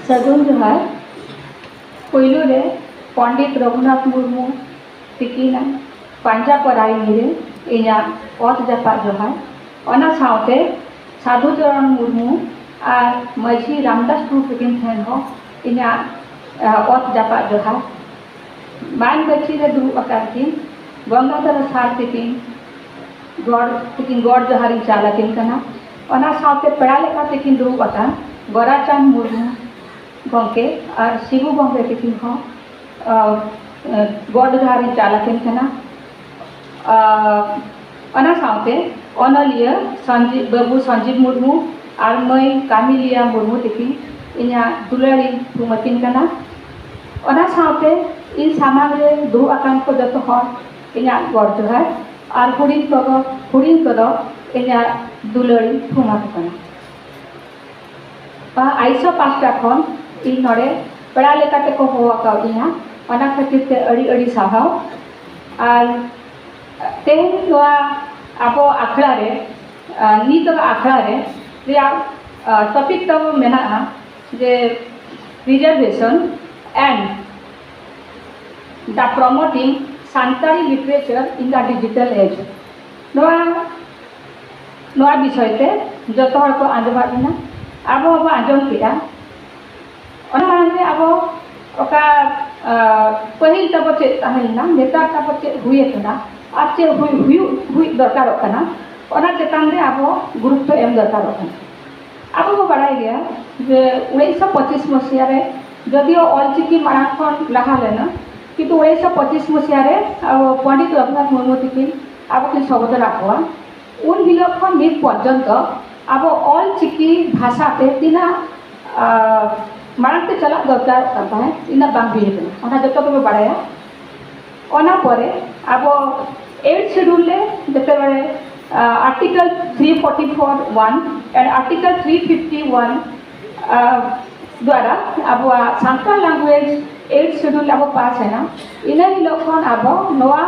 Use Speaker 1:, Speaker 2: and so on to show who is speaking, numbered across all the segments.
Speaker 1: सगुन जोहार पहलू रे पंडित रघुनाथ मुर्मू तिकिना पांजा पराई रे इना ओत जपा जोहार ओना साउते साधुचरण मुर्मू और माझी रामदास टू तिकिन ठेन हो इना ओत जपा जोहार मान बच्ची रे दुरुब अकाकिन गंगाधर सार तिकिन गड़ जोहारी चालकिन कना ओना साउते पेड़ा लेखा तिकिन दुरुब अकान गोराचांद मुर्मू गंके और शिबू गंके तिकिन हो गड़ जोहारी चालकिन कना ओना साउते अनलिया संजीव बाबू संजीव मुर्मू और मई कामिलिया मुर्मू तिकिन इना दुलारी थुमकिन कना ओना साउते इन सामांग रे दुरुब अकान को जतो हर इना गड़ जोहार और हुडिन को इना दुलारी थुमाक कना आइसो पास्टा खन इन नोड़े पेड़ा लेकाते को हो अकाउदिया ओना खातिर ते अड़ी अड़ी साहाव और तेहन नोआ आबो आखड़ा रे नीत आखड़ा रे टॉपिक तब मेना जे reservation and the promoting Santali literature in the digital age नोआ विषय ते जतो हर को आंजबादिना आबो अब आंजम किया अब ओका पहिल तब चे तहलना नेता तब चे हुए कना आज चे हुई दरकार कना ओना चेतान रे अब गुरुत्व एम दरकार कना अब बड़ाई गया जे 1925 मसीहा रे जदियो ऑलचिकी माराखन लहा लेना किंतु 1925 मसीहा रे अब पंडित रघुनाथ मुर्मू तिकिन अब कि शब्द राखवा उन हिलखन नित पर्यंत अब ऑल चिकी भाषा पे तीना मारते चला दरकार करता है इना बांग भी ओना जतो को बड़ाया ओना परे अब 8 शेड्यूल ले जते बड़े आर्टिकल 344(1) एंड आर्टिकल 351 द्वारा अब सांताल लैंग्वेज 8 शेड्यूल अब पास है ना इना ही लखन अब नवा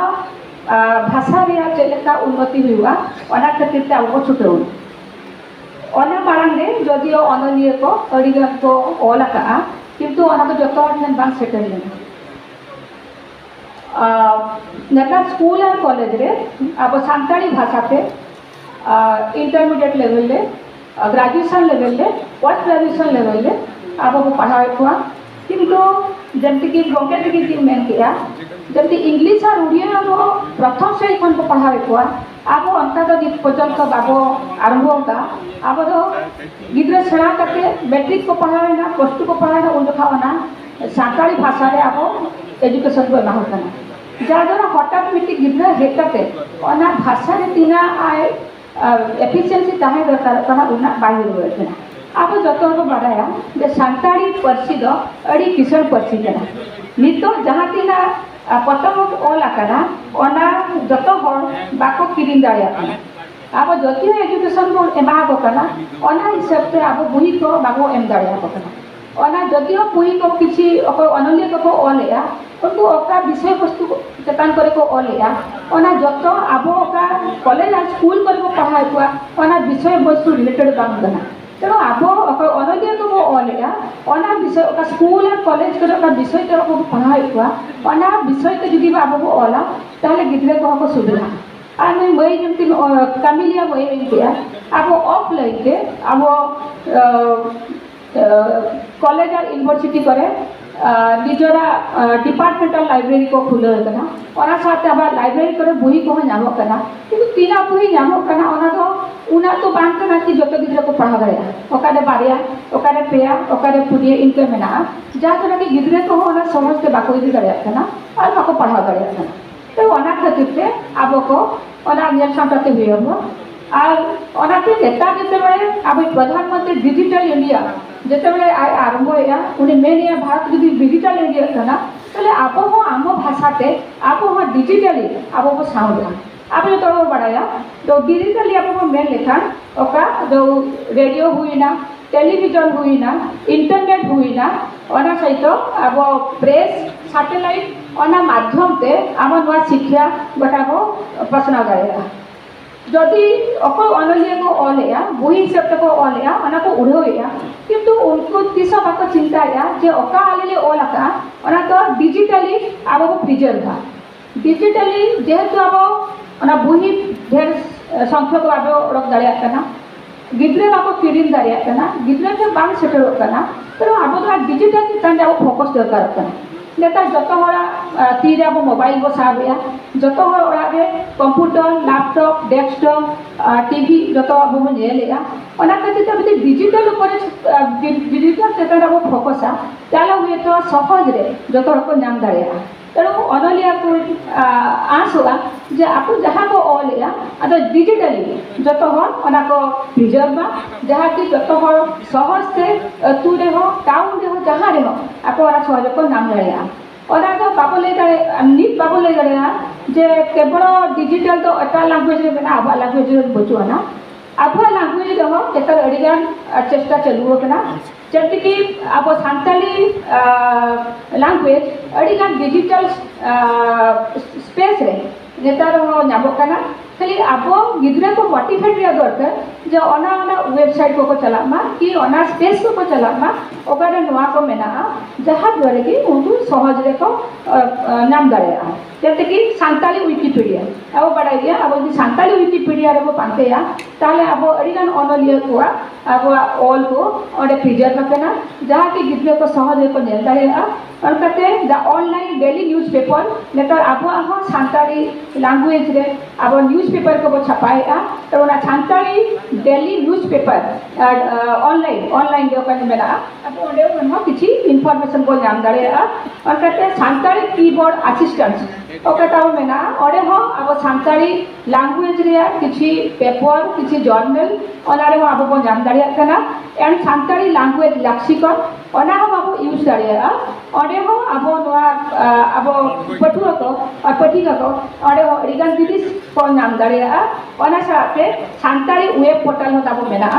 Speaker 1: भाषा रे चलेका उन्नति हुआ ओना खातिर ते अब छुटो ओना मारंग रे जदियो अनलिया को अड़ीगन को ऑल का किंतु ओना को जतो ठन बांग सेटल लेना नेता स्कूल और कॉलेज रे अब सांताली भाषा पे इंटरमीडिएट लेवल ले ग्रेजुएशन लेवल ले पोस्ट ग्रेजुएशन लेवल ले अब को पढ़ाए हुआ किंतु जमती की गंगे की मेन किया जमती इंग्लिश और उड़िया वो प्रथम से इखन को पढ़ाए हुआ अब अंतर पर्यंत बाबो आरंभ का अब तो गिद्रे सेना करके मैट्रिक को पढ़ाए ना प्लस टू को पढ़ाए ना उन ना सांताली भाषा रे अब एजुकेशन को एमा होता ना जहाँ हठात मिट्टी गिद्रे हेकते ओना भाषा रे तीना आए एफिशिएंसी ताहे दरकार कना उना बाहिर होते ना अब जतो को बड़ाया जे सांताली पर्सी दो अड़ी किशोर पर्सी कना नितो जहाँ तीना प्रथम ऑल आकना ओना जतो हर बाको किरिन दाया कना अब जतियो एजुकेशन को एमा को कना ओना हिसाब से अब बुही को बाको एम दाया को कना ओना जतियो बुही को किसी अनल्य को ऑलया उनको ओका विषय वस्तु चेतन करे को ऑलया ओना जतो अब ओका कॉलेज और स्कूल को पढ़ाई हुआ ओना विषय वस्तु रिलेटेड काम करना तेणु अब अनल्य को ऑलया ओना विषय ओका स्कूल और कॉलेज को विषय को पढ़ाई हुआ ओना विषय के जुदी अब ऑला ताले गिद्रे को सुविधा और मैं मई जमती कामिलिया मई किया अब ऑफलाइन के अब कॉलेज और यूनिवर्सिटी करे निजरा डिपार्टमेंटल लाइब्रेरी को खुले कना ओना साथे अब लाइब्रेरी करे बुही को नामो कना किंतु तीना बुही नामो कना ओना तो बांग कना कि जतो गिद्रे को पढ़ा गया ओकारे बारिया ओकारे पेया ओकारे पुडिया इनके मेना जा तोरा कि गिद्रे को ओना समझ के बाको इदी गया कना और बाको पढ़ा गया कना तो ओना खातिर से अब को ओना नियम संकते हुए हो और ओनाते नेता जते बड़े अब प्रधानमंत्री डिजिटल इंडिया जते बड़े आरंभ होया उन्हें मेन या भारत जदि डिजिटल इंडिया कना तले आप हो आम भाषाते आप हो डिजिटली आप हो साउंड आप जो बड़ाया तो डिजिटली आप मेन लेखान ओका जो रेडियो हुई ना टेलीविजन हुई ना इंटरनेट हुई ना ओना सहित अब प्रेस सैटेलाइट ओना माध्यम ते आम नवा शिक्षा गोटा को प्रश्न गया जदि अको अनलिया को ऑलया वही हिसाब तक ऑलया अना को उड़ोया किंतु उनको तीसरा बाको चिंता या जे अका आले ऑल का अना तो डिजिटली अब प्रिजर्व था डिजिटली जेहेतु अब अना वही ढेर संख्यक अब रख दाड़िया कना गिद्रे बाको किरिन दाड़िया कना गिद्रे के बांग सेटल कना तो अब डिजिटल चितान अब फोकस दरकार कना नेता जो हड़ा तीरे अब मोबाइल को साबया जो हड़े कंप्यूटर लैपटॉप डेस्कटॉप टीवी जो अब नेलेगा खातिर डिजिटल डिजिटल चेतन अब फोकसा ताले हुए तो सहज रे जो को नाम दाड़ा तेणु अनलिया को आसोगा जे आपको जहाँ को ऑलिया अद डिजिटली जो को प्रिजर्व जहाँ कि जो सहज से तू रे हो टाउन रे हो जहाँ रे हो आपको सहज को नाम दाड़ा और तो बाबू ले नित बाबू ले जे केवल डिजिटल तो एटा लैंग्वेज में आबा लैंग्वेज बचुआ ना आबा लैंग्वेज रहो केतर अड़ीगान चेष्टा चलुओ कना जैसे कि अब सानताली लैंग्वेज अड़ीगान डिजिटल स्पेस रे नेतार नामो कना खाली अब गिद्रे को मोटिवेट रे दरकार जे ओना वेबसाइट को चलामा कि ओना स्पेस को चलामा ओकारे नुआ को मेना जहाँ द्वारा कि उनको सहज रे को नाम दाड़ा जैसे कि सानताली विकिपीडिया अब बड़ा दिया अब सानताली विकिपीडिया रे वो पाते या ताले अब अड़ीगान अनलिया को अब ऑल को और प्रिजर्व करना जहाँ कि गिद्रे को सहज रे को नेल दाड़ा और कहते द ऑनलाइन डेली न्यूज़पेपर नेतार अब सानताली लैंग्वेज रे अब न्यूज़पेपर को छपाएगा तो ना सानताली डेली न्यूज़पेपर ऑनलाइन जो कहीं मेरा अब ओंडे मन किसी इनफॉरमेशन को नाम दाड़ा और कहते सानताली कीबोर्ड असिस्टेंट ओकटा मेना ओंडे हो अब सानताली लैंग्वेज रे किसी पेपर किसी जर्नल ओनारे हो अब नाम दाड़ा कना एंड सानताली लैंग्वेज लेक्सिकन ओना हो अब यूज दाड़ा ओंडे हो अब नोआ अब पठुआ को और पठिका को ओंडे हो अड़ीगान जिनिस को नाम दाड़ा ओना साथे सानताली वेब पोर्टल हो तब मेना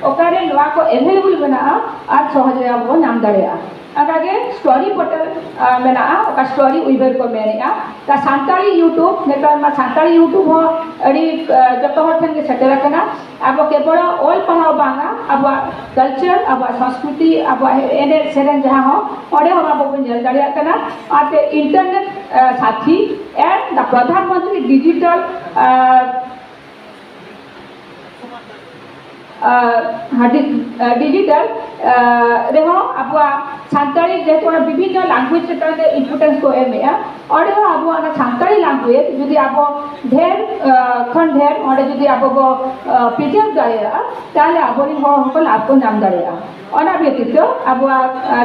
Speaker 1: ओकारे नोआ को अवेलेबल मेना और सहज रे अब नाम दाड़ा अगागे स्टोरी पोर्टल मेना ओका स्टोरी उइबर को मेना ता सानताली यूट्यूब नेता मा सानताली यूट्यूब हो अड़ी जतो हठन के सेटल कना अब केवल ऑल पढ़ाओ बांगा अब कल्चर अब संस्कृति अब एने सेरेन जहाँ हो ओडे हो अब नेल दाड़ा कना आते इंटरनेट साथी एंड द प्रधानमंत्री डिजिटल डिजिटल रेहो अब सानताली जेतो विभिन्न लैंग्वेज से इम्पोर्टेंस को एमेया और अब सानताली लैंग्वेज जुदी अब ढेर खन ढेर और जुदी अब प्रिजर्व दाड़ा ताले अब हो लाभ को नाम दाड़ा ओना व्यतीत अब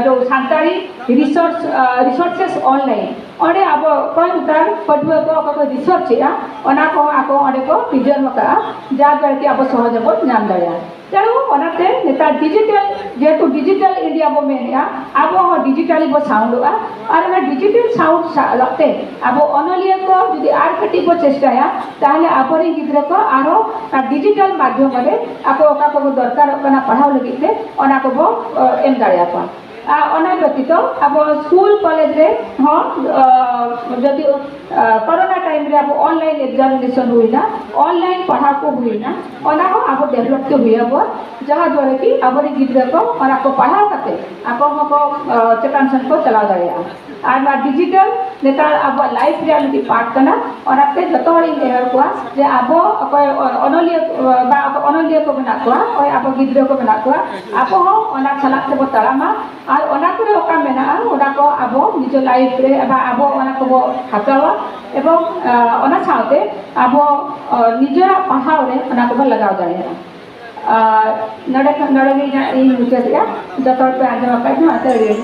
Speaker 1: जो सानताली रिसोर्सेस ऑनलाइन ओंडे अब कोई उतार पठुआ को रिसर्च या ओना को आको ओंडे को प्रिजर्व का जा द्वारा कि अब सहज को नाम दाड़ा तेणु ओनाते नेता डिजिटल जेहेतु डिजिटल इंडिया बो मेनिया अब हो डिजिटली बो साउंड और ना डिजिटल साउंड लगते अब अनलिया को यदि आर कटी को चेष्टा या ताहले आपरे गिद्रे को आरो डिजिटल माध्यम रे आपो ओका को दरकार कना पढ़ाव लगिते ओना को बो एम दाड़ा पा ओना व्यतीत अब स्कूल कॉलेज रे हो जदि कोरोना टाइम रे अब ऑनलाइन एग्जामिनेशन हुईना ऑनलाइन पढ़ा को हुईना ओना हो अब डेवलप के हुई अब जहाँ द्वारा कि अब गिद्रे को ओना को पढ़ा करते आप को चेतांशन को चला दाड़ा और ना डिजिटल नेतार अब लाइफ रियलिटी पार्ट कना और आपके जतो हड़ी एहर को जे अब अनलिया को बना को और अब गिद्रे को बना को आप हो ओना छलाक से बतालामा और ओना को ओका मेना ओना को अब निज लाइफ रे अब ओना को हतावा एवं ओना साथे अब निज पढ़ाव रे ओना को लगाव दाड़ा नडे नडे इन मुझे जतो पे आजमा का आते रे